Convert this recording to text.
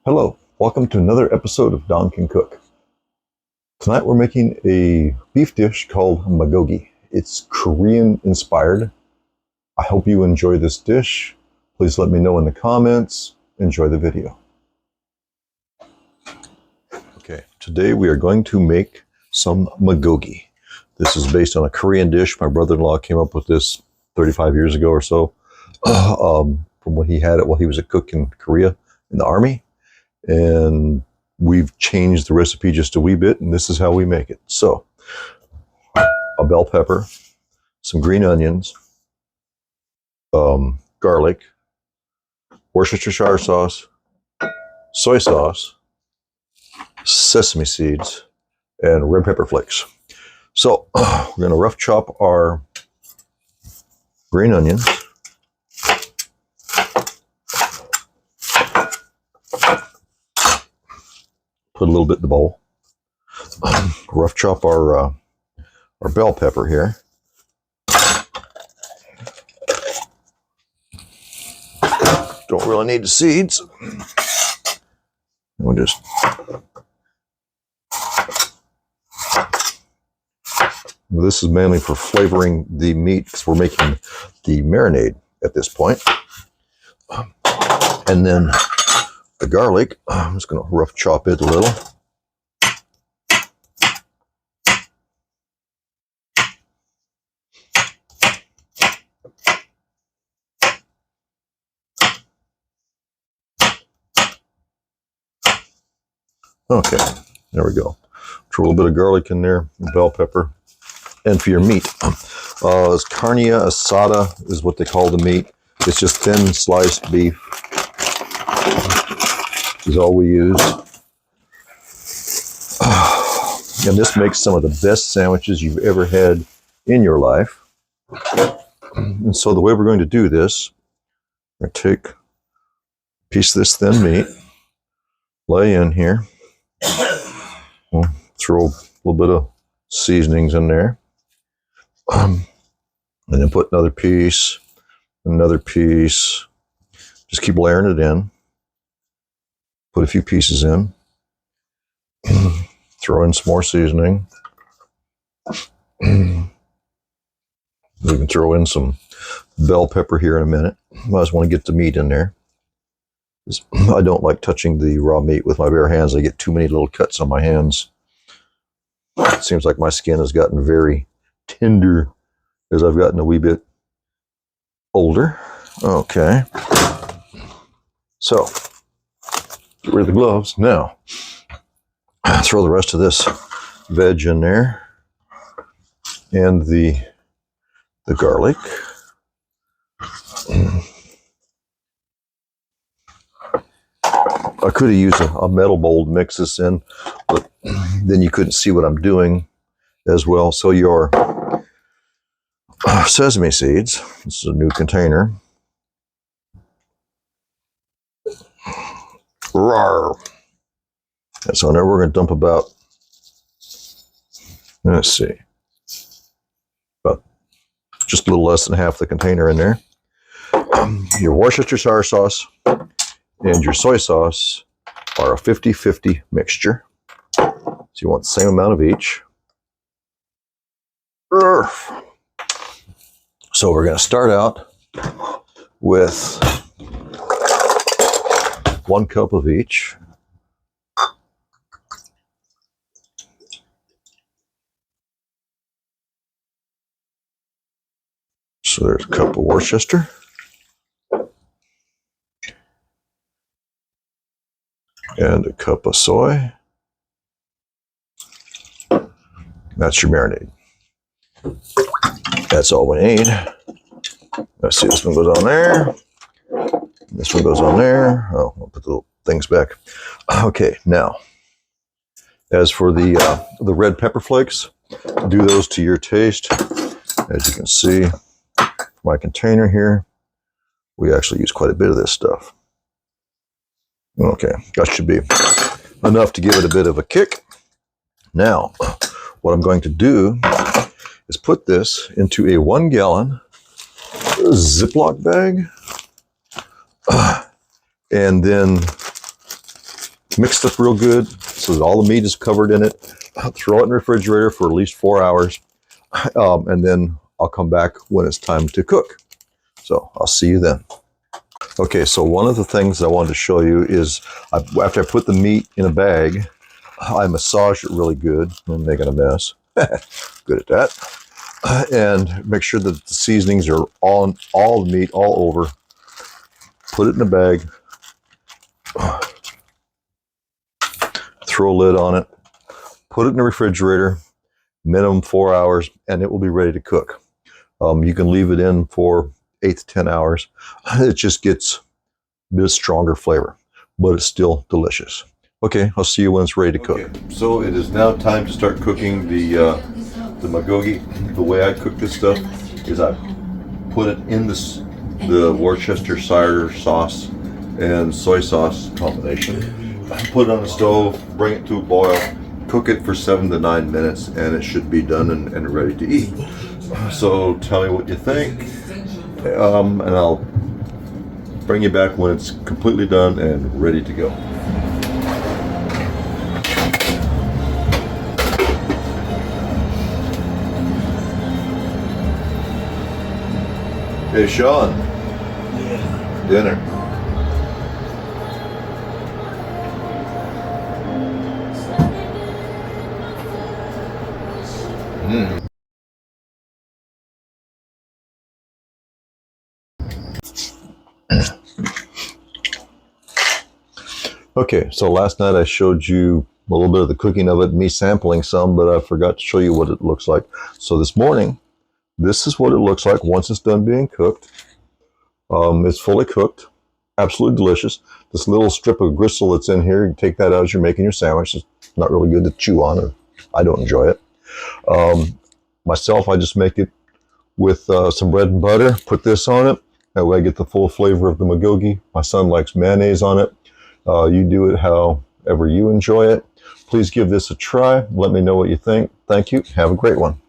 Hello, welcome to another episode of Don Can Cook. Tonight we're making a beef dish called Magohgee. It's Korean inspired. I hope you enjoy this dish. Please let me know in the comments. Enjoy the video. Okay, today we are going to make some Magohgee. This is based on a Korean dish. My brother-in-law came up with this 35 years ago or so from when he had it while he was a cook in Korea in the Army. And we've changed the recipe just a wee bit, and this is how we make it. So, a bell pepper, some green onions, garlic, Worcestershire sauce, soy sauce, sesame seeds, and red pepper flakes. So, we're going to rough chop our green onions. Put a little bit in the bowl. Rough chop our bell pepper here. Don't really need the seeds. We'll just this is mainly for flavoring the meat because we're making the marinade at this point. And then the garlic, I'm just going to rough chop it a little. Okay, there we go. Throw a little bit of garlic in there, bell pepper. And for your meat, carne asada is what they call the meat. It's just thin sliced beef. Is all we use. And this makes some of the best sandwiches you've ever had in your life. And so the way we're going to do this, we're going to take a piece of this thin meat, lay in here, we'll throw a little bit of seasonings in there, and then put another piece, just keep layering it in. Put a few pieces in, throw in some more seasoning. We can throw in some bell pepper here in a minute. I just want to get the meat in there. I don't like touching the raw meat with my bare hands. I get too many little cuts on my hands. It seems like my skin has gotten very tender as I've gotten a wee bit older. Okay. So, get rid of the gloves. Now, throw the rest of this veg in there and the garlic. I could have used a metal bowl to mix this in, but then you couldn't see what I'm doing as well. So your sesame seeds, this is a new container. Rawr. So now we're going to dump about, let's see, about just a little less than half the container in there. Your Worcestershire sauce and your soy sauce are a 50-50 mixture. So you want the same amount of each. So we're going to start out with 1 cup of each. So there's a cup of Worcester. And a cup of soy. That's your marinade. That's all we need. Let's see, this one goes on there. This one goes on there. Oh, I'll put the little things back. Okay, now, as for the red pepper flakes, do those to your taste. As you can see, my container here, we actually use quite a bit of this stuff. Okay, that should be enough to give it a bit of a kick. Now, what I'm going to do is put this into a 1 gallon Ziploc bag and then Mixed up real good so that all the meat is covered in it. Throw it in the refrigerator for at least 4 hours, and then I'll come back when it's time to cook. So I'll see you then. Okay, so one of the things I wanted to show you is after I put the meat in a bag, I massage it really good. I'm making a mess. Good at that. And make sure that the seasonings are on all the meat, all over. Put it in a bag. Throw a lid on it. Put it in the refrigerator, minimum 4 hours, and it will be ready to cook. You can leave it in for 8 to 10 hours. It just gets a bit stronger flavor, but it's still delicious. Okay, I'll see you when it's ready to cook. Okay, so it is now time to start cooking the Magohgee. The way I cook this stuff is I put it in the Worcestershire sauce and soy sauce combination. Put it on the stove, bring it to a boil, cook it for 7 to 9 minutes, and it should be done and ready to eat. So tell me what you think, and I'll bring you back when it's completely done and ready to go. Hey, Sean. Yeah. Dinner. Okay, so last night I showed you a little bit of the cooking of it, me sampling some, but I forgot to show you what it looks like. So this morning, this is what it looks like once it's done being cooked. It's fully cooked, absolutely delicious. This little strip of gristle that's in here, you take that out as you're making your sandwich. It's not really good to chew on. I don't enjoy it. Myself, I just make it with some bread and butter, put this on it. That way I get the full flavor of the Magohgee. My son likes mayonnaise on it. You do it however you enjoy it. Please give this a try. Let me know what you think. Thank you. Have a great one.